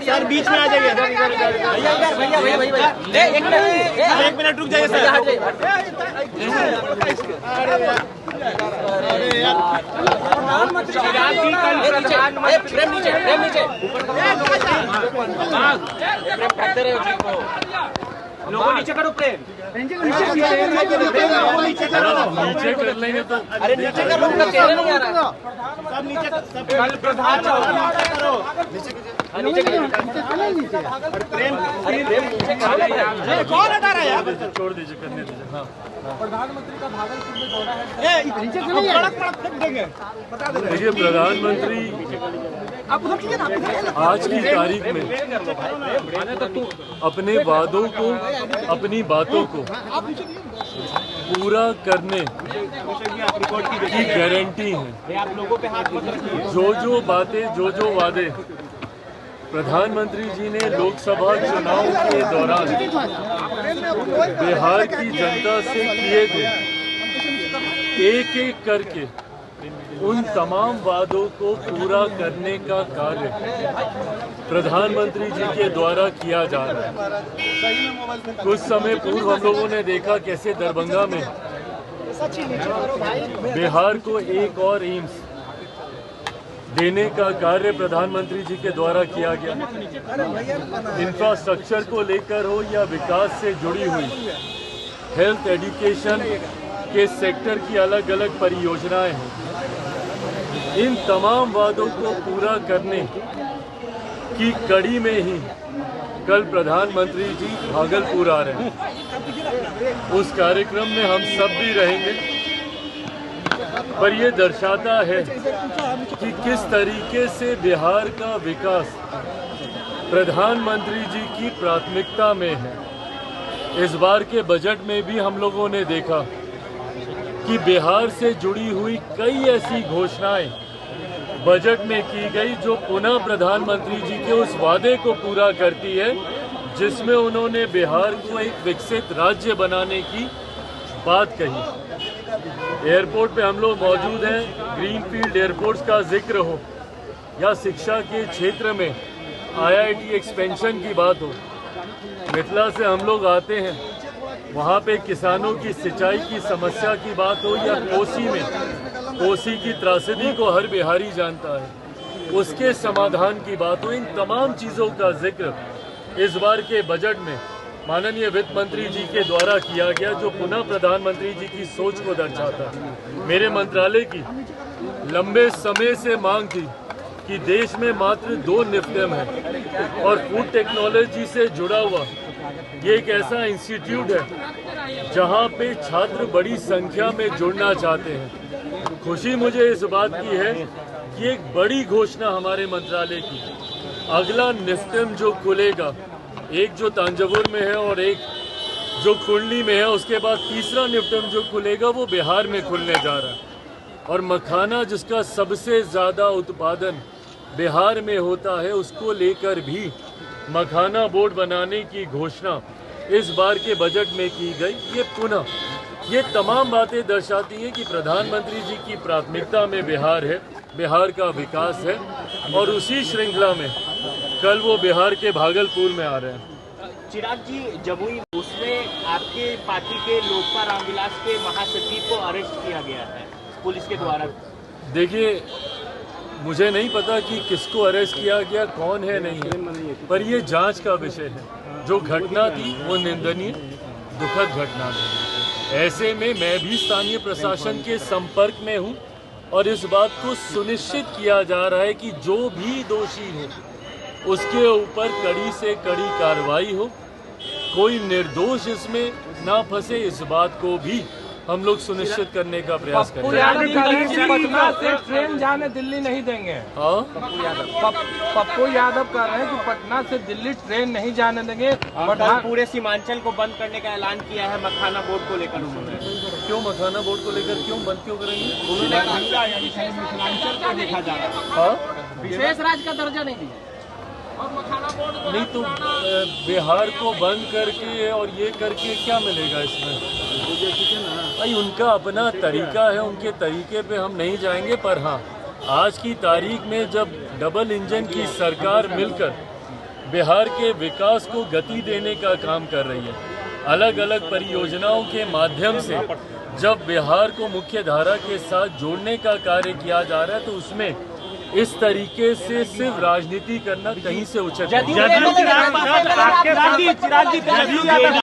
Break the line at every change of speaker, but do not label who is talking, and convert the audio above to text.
Sir बीच में आ जाइए। भैया एक मिनट रुक जाइए सर। अरे यार लोगों नीचे करो प्रेम। नीचे कर लेंगे तो अरे नीचे कर लो। नहीं आ रहा सब नीचे सब प्रधान करो नीचे प्रेम कौन हटा रहा है यार। छोड़ दीजिए करने दीजिए। हाँ प्रधानमंत्री का भागलपुर में दौरा है। नीचे कड़क देंगे बता दे। देखिए प्रधानमंत्री आज की तारीख में अपने वादों को अपनी बातों को पूरा करने की गारंटी है। जो बातें जो वादे प्रधानमंत्री जी ने लोकसभा चुनाव के दौरान बिहार की जनता से किए थे, एक एक करके उन तमाम वादों को पूरा करने का कार्य प्रधानमंत्री जी के द्वारा किया जा रहा है। कुछ समय पूर्व हम लोगों ने देखा कैसे दरभंगा में बिहार को एक और एम्स देने का कार्य प्रधानमंत्री जी के द्वारा किया गया। इंफ्रास्ट्रक्चर को लेकर हो या विकास से जुड़ी हुई हेल्थ एजुकेशन के सेक्टर की अलग अलग परियोजनाएं हैं। इन तमाम वादों को पूरा करने की कड़ी में ही कल प्रधानमंत्री जी भागलपुर आ रहे हैं। उस कार्यक्रम में हम सब भी रहेंगे, पर यह दर्शाता है कि किस तरीके से बिहार का विकास प्रधानमंत्री जी की प्राथमिकता में है। इस बार के बजट में भी हम लोगों ने देखा कि बिहार से जुड़ी हुई कई ऐसी घोषणाएं बजट में की गई जो पुनः प्रधानमंत्री जी के उस वादे को पूरा करती है जिसमें उन्होंने बिहार को एक विकसित राज्य बनाने की बात कही। एयरपोर्ट पे हम लोग मौजूद हैं, ग्रीनफील्ड एयरपोर्ट्स का जिक्र हो या शिक्षा के क्षेत्र में IIT एक्सपेंशन की बात हो। मिथिला से हम लोग आते हैं, वहाँ पे किसानों की सिंचाई की समस्या की बात हो या कोसी में कोसी की त्रासदी को हर बिहारी जानता है, उसके समाधान की बात हो। इन तमाम चीज़ों का जिक्र इस बार के बजट में माननीय वित्त मंत्री जी के द्वारा किया गया, जो पुनः प्रधानमंत्री जी की सोच को दर्शाता है। मेरे मंत्रालय की लंबे समय से मांग थी कि देश में मात्र 2 निफ्टेम है और फूड टेक्नोलॉजी से जुड़ा हुआ ये एक ऐसा इंस्टीट्यूट है जहां पे छात्र बड़ी संख्या में जुड़ना चाहते हैं। खुशी मुझे इस बात की है कि एक बड़ी घोषणा हमारे मंत्रालय की, अगला निफ्टेम जो खुलेगा, एक जो तांजावुर में है और एक जो कुंडली में है, उसके बाद तीसरा निफ्टेम जो खुलेगा वो बिहार में खुलने जा रहा है। और मखाना जिसका सबसे ज़्यादा उत्पादन बिहार में होता है, उसको लेकर भी मखाना बोर्ड बनाने की घोषणा इस बार के बजट में की गई। ये पुनः ये तमाम बातें दर्शाती हैं कि प्रधानमंत्री जी की प्राथमिकता में बिहार है, बिहार का विकास है, और उसी श्रृंखला में कल वो बिहार के भागलपुर में आ रहे हैं।
चिराग जी, जमुई उसमें आपके पार्टी के लोजपा रामविलास के महासचिव को अरेस्ट किया गया है पुलिस के द्वारा।
देखिए, मुझे नहीं पता कि किसको अरेस्ट किया गया, कौन है नहीं है, पर ये जांच का विषय है। जो घटना थी वो निंदनीय, दुखद घटना थी। ऐसे में मैं भी स्थानीय प्रशासन के संपर्क में हूँ और इस बात को सुनिश्चित किया जा रहा है कि जो भी दोषी हो उसके ऊपर कड़ी से कड़ी कार्रवाई हो, कोई निर्दोष इसमें ना फंसे, इस बात को भी हम लोग सुनिश्चित करने का प्रयास करेंगे।
पटना से ट्रेन जाने दिल्ली नहीं देंगे।
हाँ,
पप्पू यादव कह रहे हैं कि पटना से दिल्ली ट्रेन नहीं जाने देंगे।
पूरे सीमांचल को बंद करने का ऐलान किया है मखाना बोर्ड को लेकर उन्होंने।
क्यों मखाना बोर्ड को लेकर क्यों बंद क्यों करेंगे?
मिथिलांचल को देखा जा रहा है।
हाँ,
विशेष राज्य का दर्जा नहीं दिया और मखाना बोर्ड
नहीं तो बिहार को बंद करके और ये करके क्या मिलेगा इसमें? भाई उनका अपना तरीका है, उनके तरीके पे हम नहीं जाएंगे। पर हाँ, आज की तारीख में जब डबल इंजन की सरकार मिलकर बिहार के विकास को गति देने का काम कर रही है। अलग अलग परियोजनाओं के माध्यम से जब बिहार को मुख्य धारा के साथ जोड़ने का कार्य किया जा रहा है तो उसमें इस तरीके से सिर्फ राजनीति करना कहीं से उचित नहीं है।